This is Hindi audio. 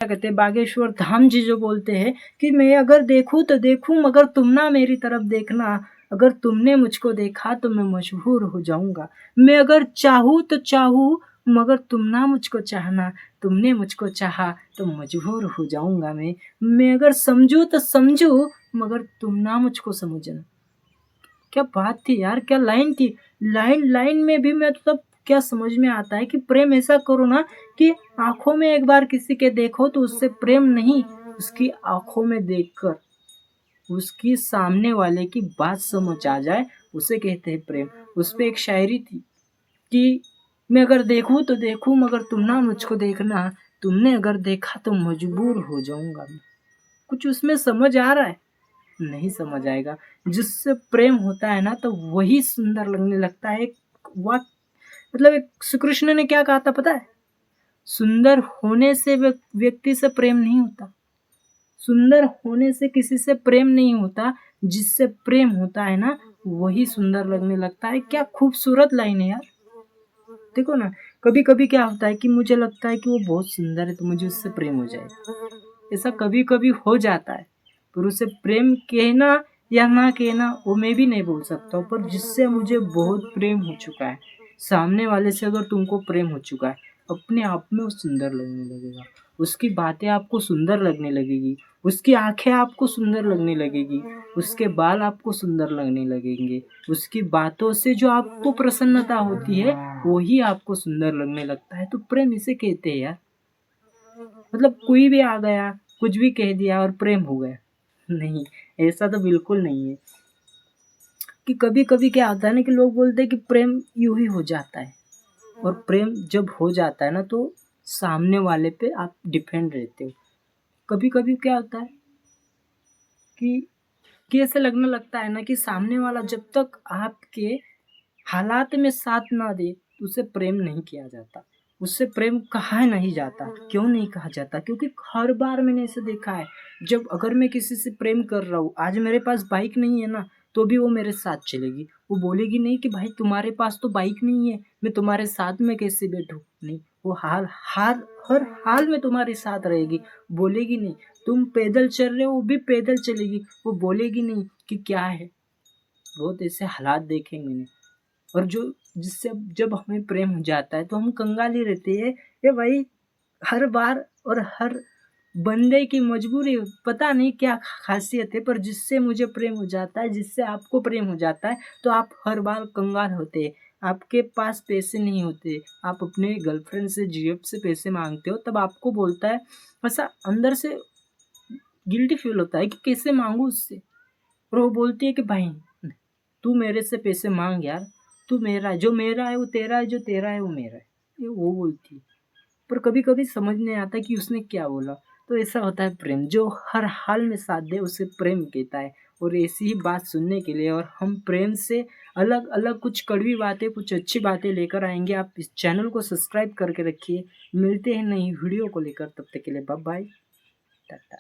क्या कहते हैं, बागेश्वर धाम जी जो बोलते हैं कि मैं अगर देखूँ तो देखूँ मगर तुम ना मेरी तरफ देखना, अगर तुमने मुझको देखा तो मैं मशहूर हो जाऊँगा। मैं अगर चाहूँ तो चाहूँ मगर तुम ना मुझको चाहना, तुमने मुझको चाहा तो मजबूर हो जाऊँगा मैं। मैं अगर समझूँ तो समझूँ मगर तुम ना मुझको समझना। क्या बात थी यार, क्या लाइन थी। लाइन लाइन में भी मैं तो तब क्या समझ में आता है कि प्रेम ऐसा करो ना कि आंखों में एक बार किसी के देखो तो उससे प्रेम नहीं, उसकी आंखों में देखकर उसकी सामने वाले की बात समझ आ जाए, उसे कहते हैं प्रेम। उस पे एक शायरी थी कि मैं अगर देखूं तो देखूं मगर तुम ना मुझको देखना, तुमने अगर देखा तो मजबूर हो जाऊंगा मैं। कुछ उसमें समझ आ रहा है? नहीं समझ आएगा। जिससे प्रेम होता है ना तो वही सुंदर लगने लगता है। एक वाक मतलब एक श्री कृष्ण ने क्या कहा था पता है? सुंदर होने से व्यक्ति से प्रेम नहीं होता, सुंदर होने से किसी से प्रेम नहीं होता, जिससे प्रेम होता है ना वही सुंदर लगने लगता है। क्या खूबसूरत लाइन है यार। देखो ना, कभी कभी क्या होता है कि मुझे लगता है कि वो बहुत सुंदर है तो मुझे उससे प्रेम हो जाएगा, ऐसा कभी कभी हो जाता है। पर उसे प्रेम कहना या ना कहना वो मैं भी नहीं बोल सकता हूँ। पर जिससे मुझे बहुत प्रेम हो चुका है, सामने वाले से अगर तुमको प्रेम हो चुका है, अपने आप में वो सुंदर लगने लगेगा। उसकी बातें आपको सुंदर लगने लगेगी, उसकी आंखें आपको सुंदर लगने लगेगी, उसके बाल आपको सुंदर लगने लगेंगे, उसकी बातों से जो आपको प्रसन्नता होती है वही आपको सुंदर लगने लगता है। तो प्रेम इसे कहते हैं यार। मतलब कोई भी आ गया, कुछ भी कह दिया और प्रेम हो गया, नहीं, ऐसा तो बिल्कुल नहीं है। कि कभी कभी क्या होता है ना कि लोग बोलते हैं कि प्रेम यूं ही हो जाता है, और प्रेम जब हो जाता है ना तो सामने वाले पे आप डिपेंड रहते हो। कभी कभी क्या होता है कि ऐसे लगने लगता है ना कि सामने वाला जब तक आपके हालात में साथ ना दे तो उसे प्रेम नहीं किया जाता, उससे प्रेम कहा नहीं जाता। क्यों नहीं कहा जाता? क्योंकि हर बार मैंने इसे देखा है। जब अगर मैं किसी से प्रेम कर रहा हूँ, आज मेरे पास बाइक नहीं है ना, तो भी वो मेरे साथ चलेगी। वो बोलेगी नहीं कि भाई तुम्हारे पास तो बाइक नहीं है, मैं तुम्हारे साथ में कैसे बैठूं। नहीं, वो हर हाल में तुम्हारे साथ रहेगी। बोलेगी नहीं, तुम पैदल चल रहे हो वो भी पैदल चलेगी। वो बोलेगी नहीं कि क्या है। बहुत ऐसे हालात देखे मैंने। और जो जिससे जब हमें प्रेम हो जाता है तो हम कंगाल ही रहते हैं। ये भाई हर बार और हर बंदे की मजबूरी, पता नहीं क्या खासियत है, पर जिससे मुझे प्रेम हो जाता है, जिससे आपको प्रेम हो जाता है, तो आप हर बार कंगाल होते हैं। आपके पास पैसे नहीं होते, आप अपने गर्लफ्रेंड से जेब से पैसे मांगते हो, तब आपको बोलता है, ऐसा अंदर से गिल्टी फील होता है कि कैसे मांगू उससे। और वो बोलती है कि भाई तू मेरे से पैसे मांग यार, तू मेरा है, जो मेरा है वो तेरा है, जो तेरा है वो मेरा है, ये वो बोलती है। पर कभी कभी समझ नहीं आता कि उसने क्या बोला। तो ऐसा होता है प्रेम, जो हर हाल में साथ दे उसे प्रेम कहता है। और ऐसी ही बात सुनने के लिए और हम प्रेम से अलग अलग कुछ कड़वी बातें, कुछ अच्छी बातें लेकर आएंगे। आप इस चैनल को सब्सक्राइब करके रखिए। मिलते हैं नई वीडियो को लेकर, तब तक के लिए बाय बाय, टाटा।